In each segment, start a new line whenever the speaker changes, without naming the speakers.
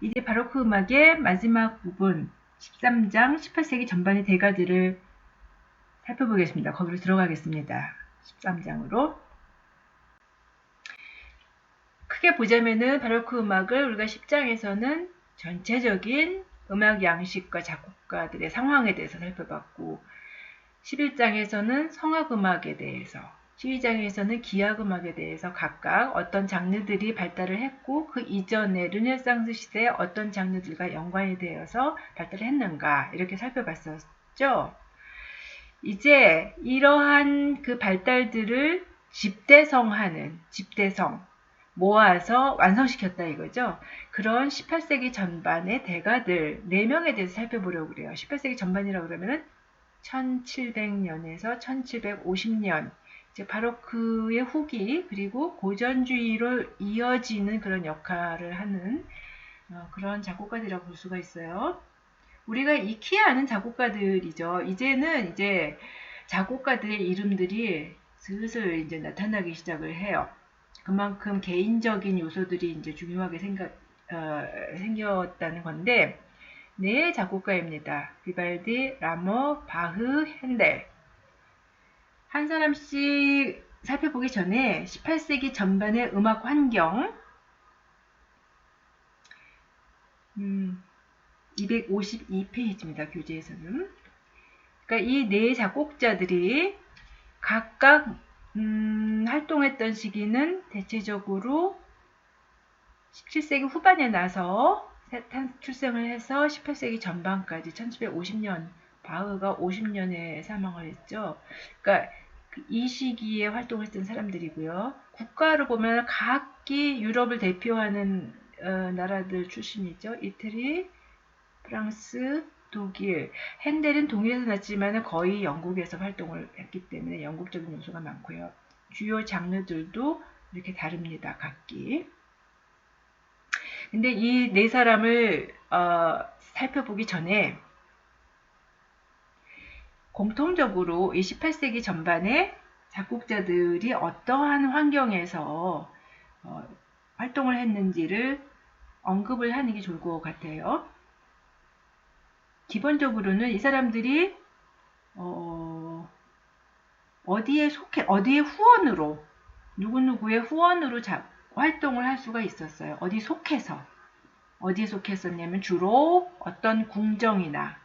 이제 바로크 음악의 마지막 부분 13장 18세기 전반의 대가들을 살펴보겠습니다. 거기로 들어가겠습니다. 13장으로 크게 보자면은 바로크 음악을 우리가 10장에서는 전체적인 음악 양식과 작곡가들의 상황에 대해서 살펴봤고 11장에서는 성악음악에 대해서 12장에서는 기악음악에 대해서 각각 어떤 장르들이 발달을 했고 그 이전에 르네상스 시대에 어떤 장르들과 연관이 되어서 발달을 했는가 이렇게 살펴봤었죠. 이제 이러한 그 발달들을 집대성 모아서 완성시켰다 이거죠. 그런 18세기 전반의 대가들 4명에 대해서 살펴보려고 그래요. 18세기 전반이라고 그러면은 1700년에서 1750년 이제 바로크의 후기 그리고 고전주의로 이어지는 그런 역할을 하는 그런 작곡가들이라고 볼 수가 있어요. 우리가 익히 아는 작곡가들이죠. 이제는 이제 작곡가들의 이름들이 슬슬 이제 나타나기 시작을 해요. 그만큼 개인적인 요소들이 이제 중요하게 생겼다는 건데, 네 작곡가입니다. 비발디, 라모, 바흐, 핸델. 한 사람씩 살펴보기 전에 18세기 전반의 음악 환경, 252페이지입니다. 교재에서는. 그러니까 이 네 작곡자들이 각각 활동했던 시기는 대체적으로 17세기 후반에 나서 출생을 해서 18세기 전반까지 1750년 바흐가 50년에 사망을 했죠. 그러니까 이 시기에 활동을 했던 사람들이고요. 국가를 보면 각기 유럽을 대표하는 나라들 출신이죠. 이태리, 프랑스, 독일. 핸델은 독일에서 났지만 거의 영국에서 활동을 했기 때문에 영국적인 요소가 많고요. 주요 장르들도 이렇게 다릅니다. 각기. 근데 이 네 사람을 살펴보기 전에 공통적으로 이 18세기 전반에 작곡자들이 어떠한 환경에서 활동을 했는지를 언급을 하는 게 좋을 것 같아요. 기본적으로는 이 사람들이 어디의 후원으로 누구누구의 후원으로 활동을 할 수가 있었어요. 어디에 속했었냐면 주로 어떤 궁정이나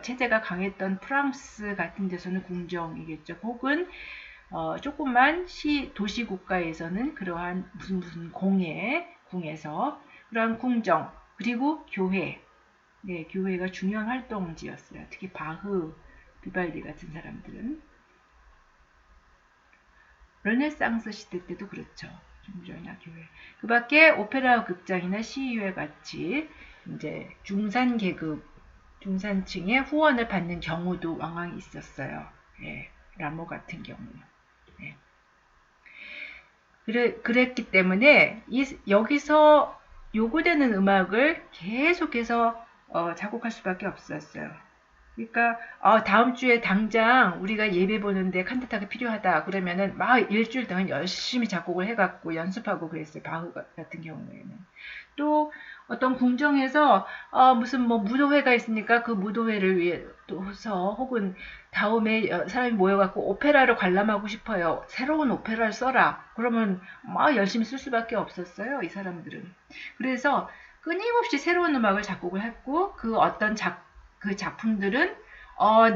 체제가 강했던 프랑스 같은 데서는 궁정이겠죠. 혹은 조그만 도시 국가에서는 그러한 무슨 궁에서 그러한 궁정 그리고 교회, 네, 교회가 중요한 활동지였어요. 특히 바흐, 비발디 같은 사람들은 르네상스 시대 때도 그렇죠. 종교나 교회. 그 밖에 오페라 극장이나 시위회 같이 이제 중산층의 후원을 받는 경우도 왕왕 있었어요. 예, 라모 같은 경우. 예. 그랬기 때문에 여기서 요구되는 음악을 계속해서 작곡할 수밖에 없었어요. 그러니까 다음 주에 당장 우리가 예배 보는데 칸타타가 필요하다 그러면은 막 일주일 동안 열심히 작곡을 해갖고 연습하고 그랬어요. 바흐 같은 경우에는. 또 어떤 궁정에서 무슨 뭐 무도회가 있으니까 그 무도회를 위해서 혹은 다음에 사람이 모여갖고 오페라를 관람하고 싶어요. 새로운 오페라를 써라. 그러면 막 열심히 쓸 수밖에 없었어요. 이 사람들은. 그래서 끊임없이 새로운 음악을 작곡을 했고 그 작품들은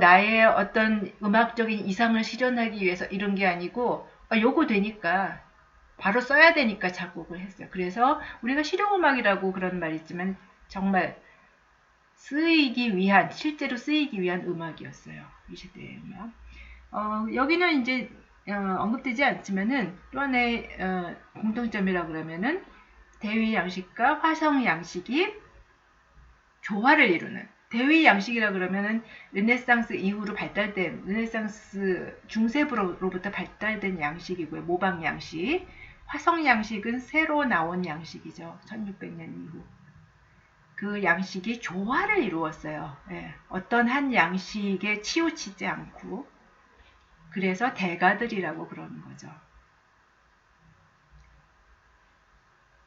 나의 어떤 음악적인 이상을 실현하기 위해서 이런 게 아니고 요구되니까 바로 써야 되니까 작곡을 했어요. 그래서 우리가 실용음악이라고 그런 말이 있지만 정말 실제로 쓰이기 위한 음악이었어요. 이 시대의 음악. 여기는 이제 언급되지 않지만은 또 하나의 공통점이라고 그러면은 대위 양식과 화성 양식이 조화를 이루는 대위 양식이라 그러면은 르네상스 이후로 르네상스 중세부로부터 발달된 양식이고요. 모방 양식. 화성 양식은 새로 나온 양식이죠. 1600년 이후. 그 양식이 조화를 이루었어요. 예, 어떤 한 양식에 치우치지 않고. 그래서 대가들이라고 그러는 거죠.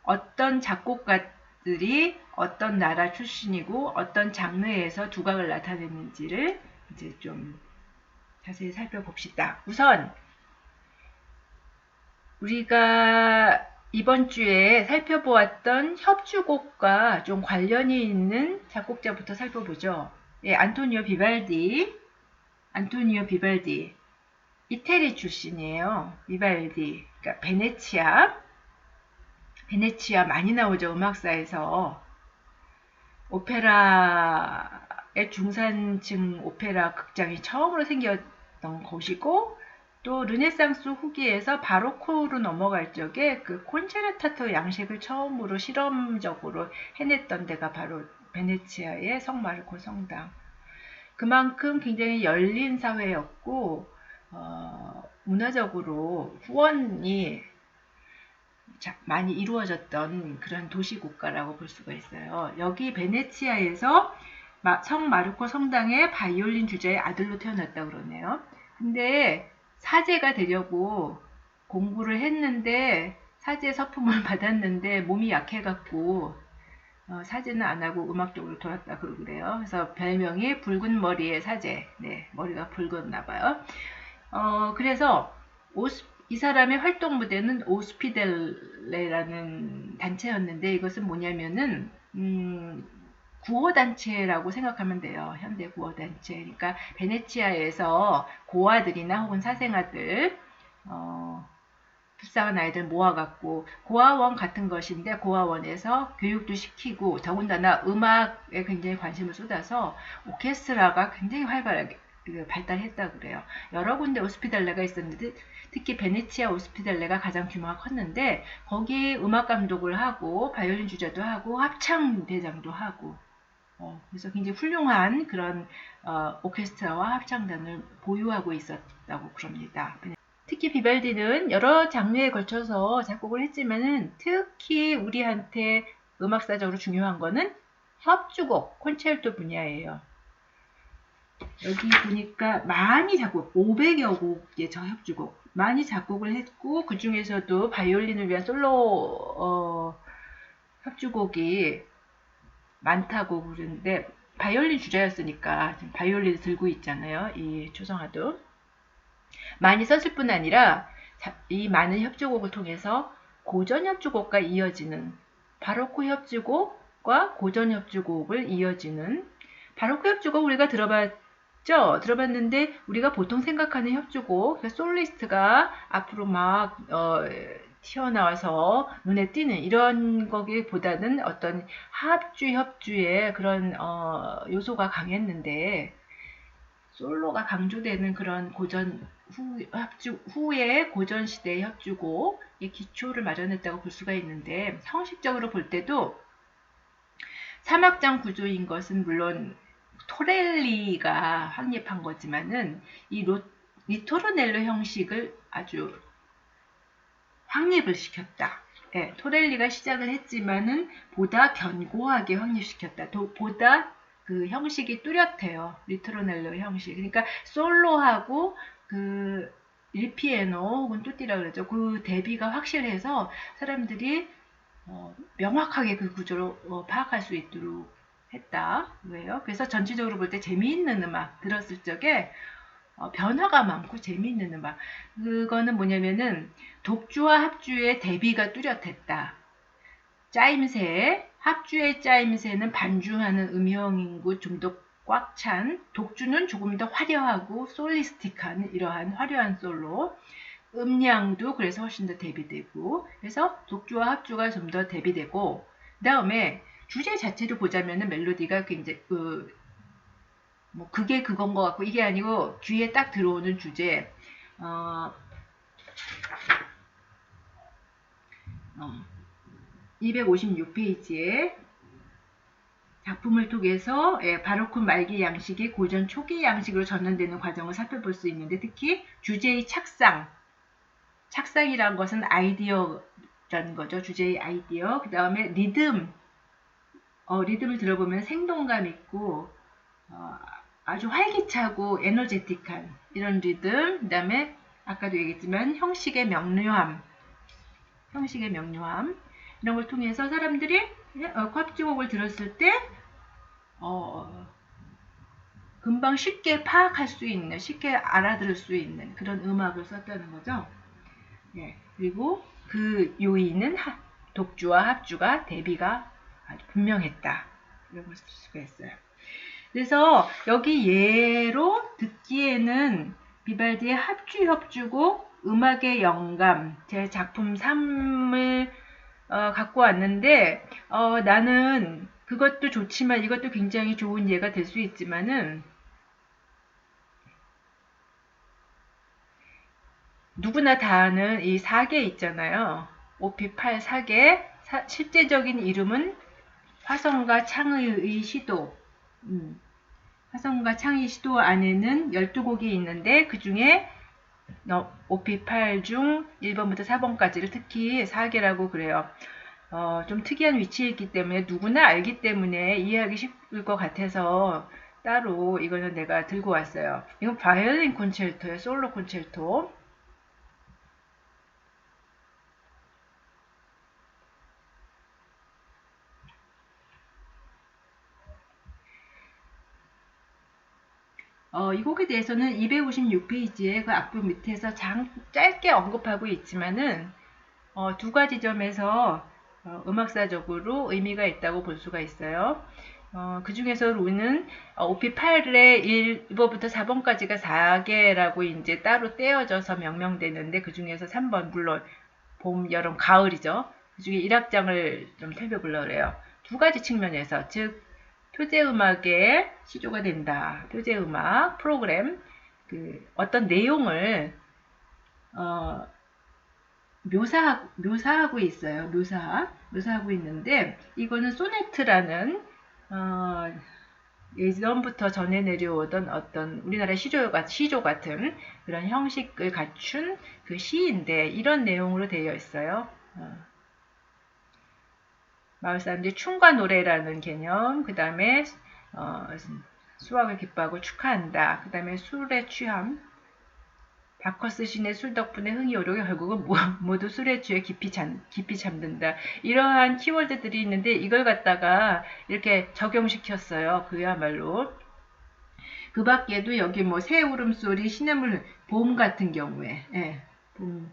어떤 작곡가들이 어떤 나라 출신이고 어떤 장르에서 두각을 나타내는지를 이제 좀 자세히 살펴봅시다. 우선 우리가 이번 주에 살펴보았던 협주곡과 좀 관련이 있는 작곡자부터 살펴보죠. 예, 안토니오 비발디. 이태리 출신이에요. 비발디. 그러니까 베네치아 많이 나오죠. 음악사에서. 오페라의 중산층 오페라 극장이 처음으로 생겼던 곳이고, 또 르네상스 후기에서 바로코로 넘어갈 적에 그 콘체르타토 양식을 처음으로 실험적으로 해냈던 데가 바로 베네치아의 성마르코 성당. 그만큼 굉장히 열린 사회였고 문화적으로 후원이 많이 이루어졌던 그런 도시국가라고 볼 수가 있어요. 여기 베네치아에서 성 마르코 성당의 바이올린 주자의 아들로 태어났다고 그러네요. 근데 사제가 되려고 공부를 했는데 사제 서품을 받았는데 몸이 약해갖고 사제는 안 하고 음악 쪽으로 돌았다 그래요. 그래서 별명이 붉은 머리의 사제. 네, 머리가 붉었나 봐요. 그래서 이 사람의 활동 무대는 오스피델레라는 단체였는데 이것은 뭐냐면은 구호단체라고 생각하면 돼요. 현대 구호단체. 그러니까 베네치아에서 고아들이나 혹은 사생아들 불쌍한 아이들 모아갖고 고아원 같은 것인데 고아원에서 교육도 시키고 더군다나 음악에 굉장히 관심을 쏟아서 오케스트라가 굉장히 활발하게 발달했다 그래요. 여러 군데 오스피델레가 있었는데 특히 베네치아 오스피델레가 가장 규모가 컸는데 거기 음악 감독을 하고 바이올린 주자도 하고 합창 대장도 하고 그래서 굉장히 훌륭한 그런 오케스트라와 합창단을 보유하고 있었다고 그럽니다. 특히 비발디는 여러 장르에 걸쳐서 작곡을 했지만은 특히 우리한테 음악사적으로 중요한 거는 협주곡, 콘체르토 분야예요. 여기 보니까 많이 500여 곡의 협주곡 많이 작곡을 했고 그 중에서도 바이올린을 위한 솔로 협주곡이 많다고 그러는데 바이올린 주자였으니까 지금 바이올린을 들고 있잖아요. 이 초성화도 많이 썼을 뿐 아니라 이 많은 협주곡을 통해서 고전 협주곡과 이어지는 바로크 협주곡과 고전 협주곡을 이어지는 바로크 협주곡 우리가 들어봤는데 우리가 보통 생각하는 협주곡 솔리스트가 앞으로 막 튀어나와서 눈에 띄는 이런 거기보다는 어떤 협주의 그런 요소가 강했는데 솔로가 강조되는 그런 고전 후의 고전 시대의 협주곡의 기초를 마련했다고 볼 수가 있는데 형식적으로 볼 때도 3악장 구조인 것은 물론 토렐리가 확립한 거지만은 이 리토르넬로 형식을 아주 확립을 시켰다. 네, 토렐리가 시작을 했지만은 보다 견고하게 확립시켰다. 보다 그 형식이 뚜렷해요. 리토르넬로 형식. 그러니까 솔로하고 그 일피에노 혹은 뚜띠라 그러죠. 그 대비가 확실해서 사람들이 명확하게 그 구조를 파악할 수 있도록 했다. 왜요? 그래서 전체적으로 볼 때 재미있는 음악 들었을 적에 변화가 많고 재미있는 음악. 그거는 뭐냐면은 독주와 합주의 대비가 뚜렷했다. 짜임새, 합주의 짜임새는 반주하는 음형이고 좀 더 꽉 찬, 독주는 조금 더 화려하고 솔리스틱한 이러한 화려한 솔로, 음량도 그래서 훨씬 더 대비되고, 그래서 독주와 합주가 좀 더 대비되고, 그 다음에 주제 자체를 보자면은 멜로디가 굉장히 뭐 그게 그건 것 같고 이게 아니고 귀에 딱 들어오는 주제 256페이지에 작품을 통해서 바로크 말기 양식이 고전 초기 양식으로 전환되는 과정을 살펴볼 수 있는데 특히 주제의 착상이란 것은 아이디어라는 거죠. 주제의 아이디어. 그 다음에 리듬을 들어보면 생동감 있고 아주 활기차고 에너제틱한 이런 리듬. 그 다음에 아까도 얘기했지만 형식의 명료함. 이런 걸 통해서 사람들이 합주곡을 들었을 때 금방 쉽게 파악할 수 있는, 쉽게 알아들을 수 있는 그런 음악을 썼다는 거죠. 예, 그리고 그 요인은 독주와 합주가 대비가 아주 분명했다. 이런 걸 쓸 수가 있어요. 그래서 여기 예로 듣기에는 비발디의 합주 협주곡 음악의 영감 제 작품 3을 갖고 왔는데 나는 그것도 좋지만 이것도 굉장히 좋은 예가 될 수 있지만은 누구나 다 아는 이 사계 있잖아요. OP8 사계 실제적인 이름은 화성과 창의의 시도. 화성과 창의 시도 안에는 12곡이 있는데 그 중에 OP8 중 1번부터 4번까지를 특히 사계라고 그래요. 좀 특이한 위치에 있기 때문에 누구나 알기 때문에 이해하기 쉽을 것 같아서 따로 이거는 내가 들고 왔어요. 이건 바이올린 콘체르토예요. 솔로 콘체르토. 이 곡에 대해서는 256페이지에 그 악부 밑에서 짧게 언급하고 있지만은 두 가지 점에서 음악사적으로 의미가 있다고 볼 수가 있어요. 그 중에서 우리는 OP8의 1번부터 4번까지가 4개라고 이제 따로 떼어져서 명명되는데 그 중에서 3번 물론 봄, 여름, 가을이죠. 그 중에 1악장을 좀 살펴보려고 그래요. 두 가지 측면에서 즉 표제음악의 시조가 된다. 표제음악 프로그램 어떤 내용을 묘사하고 있어요. 묘사하고 있는데 이거는 소네트라는 예전부터 전해 내려오던 어떤 우리나라 시조 같은 그런 형식을 갖춘 그 시인데 이런 내용으로 되어 있어요. 마을 사람들이 춤과 노래라는 개념, 그 다음에 수확을 기뻐하고 축하한다. 그 다음에 술에 취함, 바커스 신의 술 덕분에 흥이 오르고 결국은 모두 술에 취해 깊이 잠든다. 이러한 키워드들이 있는데 이걸 갖다가 이렇게 적용시켰어요. 그야말로. 그 밖에도 여기 뭐 새 울음소리, 시냇물, 봄 같은 경우에 예, 봄.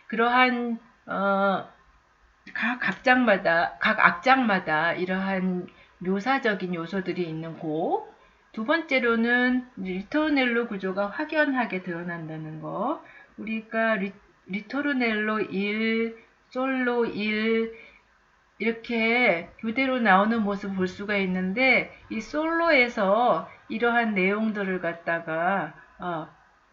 그러한 각 악장마다 이러한 묘사적인 요소들이 있는 곡. 두 번째로는 리토르넬로 구조가 확연하게 드러난다는 거. 우리가 리토르넬로 1, 솔로 1 이렇게 교대로 나오는 모습을 볼 수가 있는데 이 솔로에서 이러한 내용들을 갖다가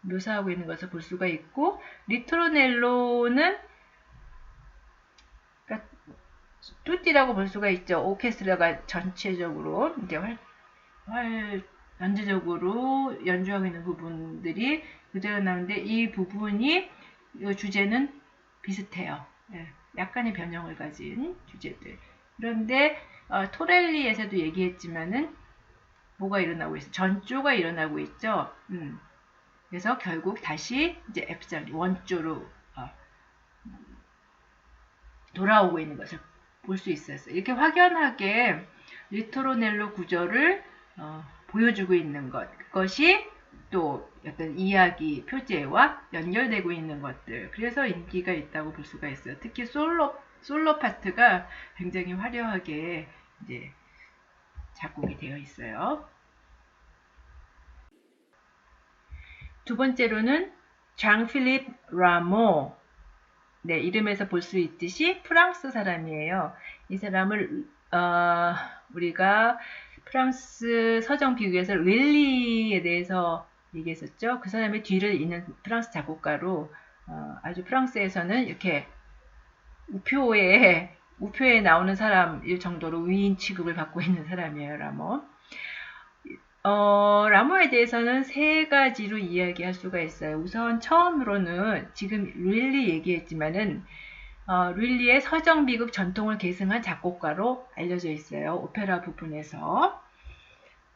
묘사하고 있는 것을 볼 수가 있고 리토르넬로는 그러니까 뚜띠라고 볼 수가 있죠. 오케스트라가 전체적으로 이제 연주적으로 연주하고 있는 부분들이 그대로 나오는데 이 부분이 이 주제는 비슷해요. 예, 약간의 변형을 가진 주제들. 그런데 토렐리에서도 얘기했지만은 뭐가 일어나고 있어? 전조가 일어나고 있죠. 그래서 결국 다시 이제 F절 원조로 돌아오고 있는 것을 볼 수 있었어요. 이렇게 확연하게 리토르넬로 구조를 보여주고 있는 것, 그것이 또 어떤 이야기 표제와 연결되고 있는 것들. 그래서 인기가 있다고 볼 수가 있어요. 특히 솔로 파트가 굉장히 화려하게 이제 작곡이 되어 있어요. 두 번째로는 장 필립 라모. 네, 이름에서 볼 수 있듯이 프랑스 사람이에요. 이 사람을 우리가 프랑스 서정 비교에서 릴리에 대해서 얘기했었죠. 그 사람의 뒤를 잇는 프랑스 작곡가로 아주 프랑스에서는 이렇게 우표에 나오는 사람일 정도로 위인 취급을 받고 있는 사람이에요. 라모에 대해서는 세 가지로 이야기할 수가 있어요. 우선 처음으로는 지금 릴리 얘기했지만은 릴리의 서정 비극 전통을 계승한 작곡가로 알려져 있어요. 오페라 부분에서.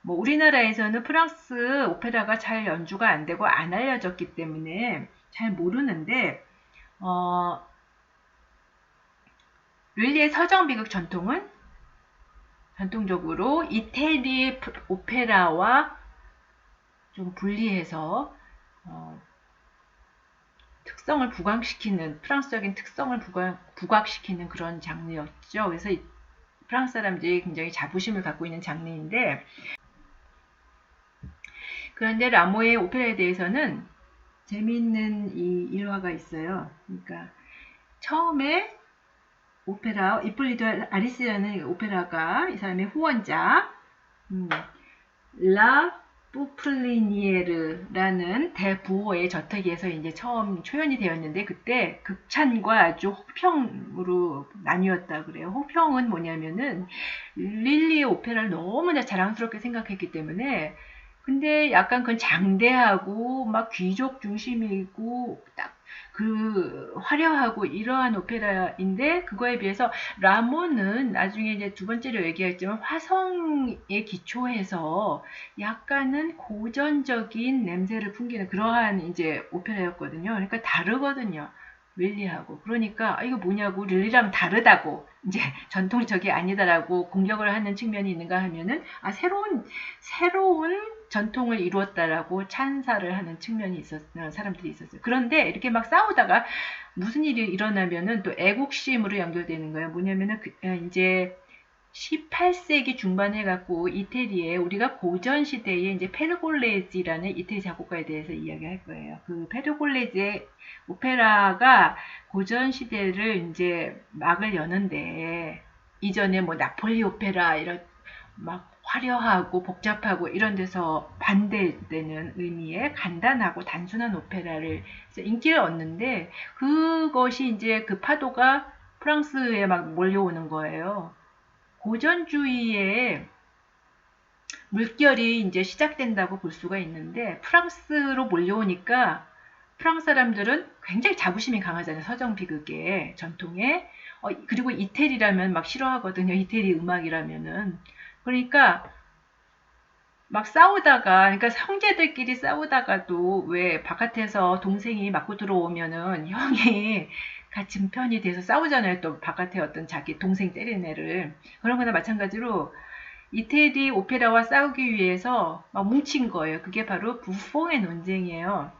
뭐 우리나라에서는 프랑스 오페라가 잘 연주가 안 되고 안 알려졌기 때문에 잘 모르는데 룰리의 서정 비극 전통은 전통적으로 이태리 오페라와 좀 분리해서 특성을 부각시키는, 프랑스적인 특성을 부각시키는 그런 장르였죠. 그래서 프랑스 사람들이 굉장히 자부심을 갖고 있는 장르인데, 그런데 라모의 오페라에 대해서는 재미있는 이 일화가 있어요. 그러니까 처음에 오페라 이폴리토 아리스라는 오페라가 이 사람의 후원자 라 뿌플리니에르라는 대부호의 저택에서 이제 처음 초연이 되었는데, 그때 극찬과 아주 호평으로 나뉘었다 그래요. 호평은 뭐냐면은 릴리의 오페라를 너무나 자랑스럽게 생각했기 때문에, 근데 약간 그건 장대하고 막 귀족 중심이고 딱 그 화려하고 이러한 오페라인데, 그거에 비해서 라모는 나중에 이제 두 번째로 얘기했지만 화성에 기초해서 약간은 고전적인 냄새를 풍기는 그러한 이제 오페라였거든요. 그러니까 다르거든요. 릴리하고. 그러니까 이거 뭐냐고, 릴리랑 다르다고, 이제 전통적이 아니다라고 공격을 하는 측면이 있는가 하면은 새로운 전통을 이루었다라고 찬사를 하는 측면이 사람들이 있었어요. 그런데 이렇게 막 싸우다가 무슨 일이 일어나면은 또 애국심으로 연결되는 거예요. 뭐냐면은 이제 18세기 중반에 갖고 이태리에, 우리가 고전 시대에 이제 페르골레지라는 이태리 작곡가에 대해서 이야기할 거예요. 그 페르골레지의 오페라가 고전 시대를 이제 막을 여는데, 이전에 뭐 나폴리 오페라 이런 막 화려하고 복잡하고 이런 데서 반대되는 의미의 간단하고 단순한 오페라를 인기를 얻는데, 그것이 이제 그 파도가 프랑스에 막 몰려오는 거예요. 고전주의의 물결이 이제 시작된다고 볼 수가 있는데, 프랑스로 몰려오니까 프랑스 사람들은 굉장히 자부심이 강하잖아요. 서정 비극의 전통에. 그리고 이태리라면 막 싫어하거든요. 이태리 음악이라면은. 그러니까 막 싸우다가, 그러니까 형제들끼리 싸우다가도 왜 바깥에서 동생이 맞고 들어오면은 형이 같은 편이 돼서 싸우잖아요. 또 바깥에 어떤 자기 동생 때리는 애를. 그런 거나 마찬가지로 이태리 오페라와 싸우기 위해서 막 뭉친 거예요. 그게 바로 부퐁의 논쟁이에요.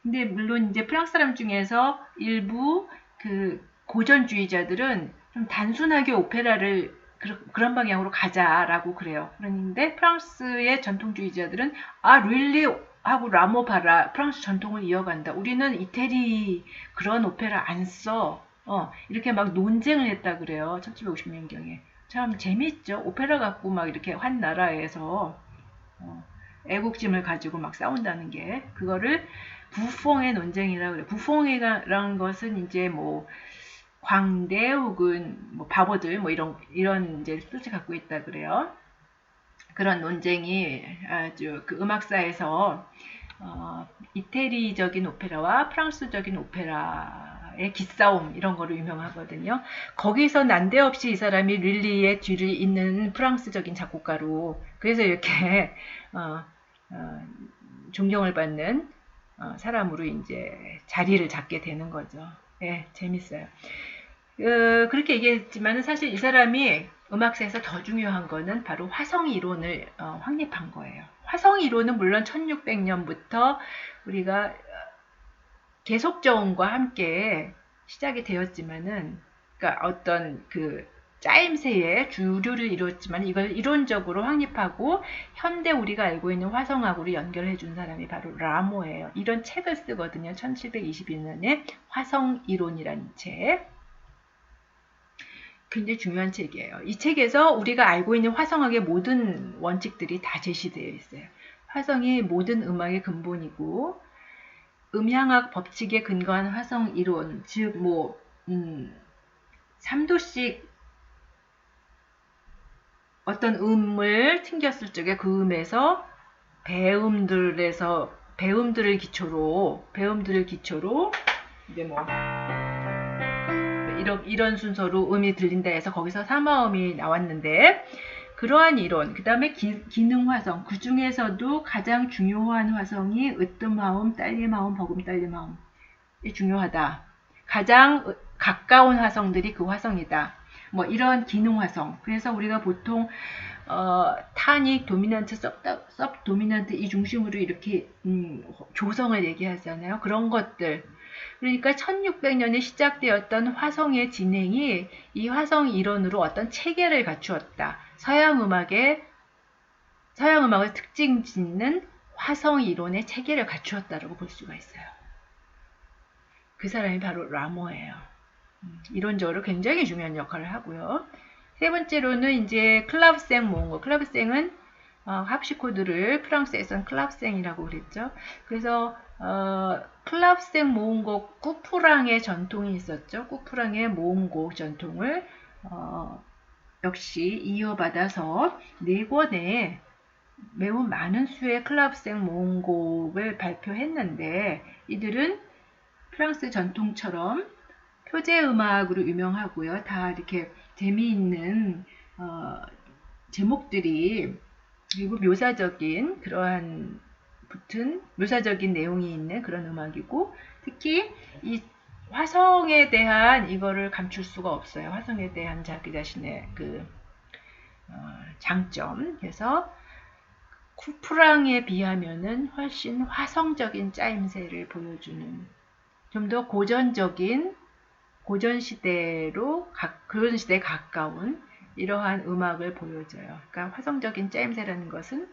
근데 물론 이제 프랑스 사람 중에서 일부 그 고전주의자들은 좀 단순하게 오페라를 그런 방향으로 가자라고 그래요. 그런데 프랑스의 전통주의자들은 릴리하고 라모 봐라, 프랑스 전통을 이어간다. 우리는 이태리 그런 오페라 안 써. 이렇게 막 논쟁을 했다 그래요. 1750년경에. 참 재밌죠. 오페라 갖고 막 이렇게 한 나라에서 애국심을 가지고 막 싸운다는 게, 그거를 부퐁의 논쟁이라고 그래요. 부퐁이라는 것은 이제 뭐 광대 혹은 뭐 바보들 뭐 이런 이제 뜻을 갖고 있다 그래요. 그런 논쟁이 아주 그 음악사에서 이태리적인 오페라와 프랑스적인 오페라의 기싸움 이런 거로 유명하거든요. 거기서 난데없이 이 사람이 릴리의 뒤를 잇는 프랑스적인 작곡가로, 그래서 이렇게 존경을 받는 사람으로 이제 자리를 잡게 되는 거죠. 예, 재밌어요. 그렇게 얘기했지만 사실 이 사람이 음악사에서 더 중요한 거는 바로 화성 이론을 확립한 거예요. 화성 이론은 물론 1600년부터 우리가 계속저음과 함께 시작이 되었지만은, 그러니까 어떤 그 짜임새의 주류를 이뤘지만 이걸 이론적으로 확립하고 현대 우리가 알고 있는 화성학으로 연결해 준 사람이 바로 라모예요. 이런 책을 쓰거든요. 1721년에 화성 이론이라는 책. 굉장히 중요한 책이에요. 이 책에서 우리가 알고 있는 화성학의 모든 원칙들이 다 제시되어 있어요. 화성이 모든 음악의 근본이고, 음향학 법칙에 근거한 화성 이론, 즉 뭐 3도씩 어떤 음을 튕겼을 적에 그 음에서 배음들을 기초로 이제 뭐 이런 순서로 음이 들린다 해서 거기서 삼화음이 나왔는데, 그러한 이론, 그 다음에 기능 화성, 그 중에서도 가장 중요한 화성이 으뜸화음, 딸림화음, 버금딸림화음이 중요하다. 가장 가까운 화성들이 그 화성이다. 뭐 이런 기능 화성. 그래서 우리가 보통 타닉, 도미넌트, 섭 도미넌트 이 중심으로 이렇게 조성을 얘기하잖아요. 그런 것들. 그러니까 1600년에 시작되었던 화성의 진행이 이 화성 이론으로 어떤 체계를 갖추었다. 서양 음악을 특징 짓는 화성 이론의 체계를 갖추었다라고 볼 수가 있어요. 그 사람이 바로 라모예요. 이론적으로 굉장히 중요한 역할을 하고요. 세 번째로는 이제 클라브생 모은 거. 클라브생은 합시코드를 프랑스에서는 클랍생이라고 그랬죠. 그래서 클랍생 모음곡 꾸프랑의 전통이 있었죠. 꾸프랑의 모음곡 전통을 역시 이어받아서 네 권의 매우 많은 수의 클랍생 모음곡을 발표했는데 이들은 프랑스 전통처럼 표제 음악으로 유명하고요. 다 이렇게 재미있는 제목들이 그리고 묘사적인 그러한 붙은 묘사적인 내용이 있는 그런 음악이고 특히 이 화성에 대한 이거를 감출 수가 없어요. 화성에 대한 자기 자신의 그 장점. 그래서 쿠프랑에 비하면은 훨씬 화성적인 짜임새를 보여주는 좀 더 고전 시대로 그런 시대에 가까운 이러한 음악을 보여줘요. 그러니까 화성적인 짜임새라는 것은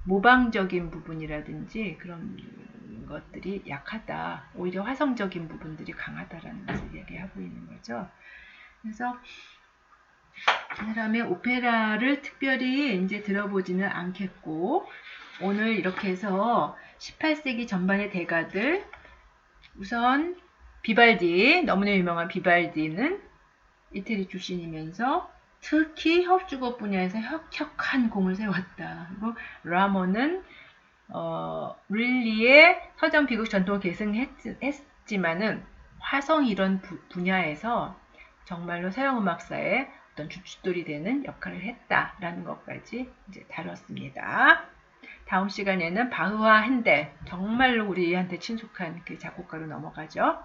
모방적인 부분이라든지 그런 것들이 약하다. 오히려 화성적인 부분들이 강하다라는 것을 얘기하고 있는 거죠. 그래서 그 사람의 오페라를 특별히 이제 들어보지는 않겠고 오늘 이렇게 해서 18세기 전반의 대가들 우선 비발디 너무나 유명한 비발디는 이태리 출신이면서 특히 협주곡 분야에서 혁혁한 공을 세웠다. 그리고 라모는 릴리의 서정 비극 전통을 계승했지만은 화성 이런 분야에서 정말로 서양 음악사의 어떤 주춧돌이 되는 역할을 했다라는 것까지 이제 다뤘습니다. 다음 시간에는 바흐와 핸델 정말로 우리한테 친숙한 그 작곡가로 넘어가죠.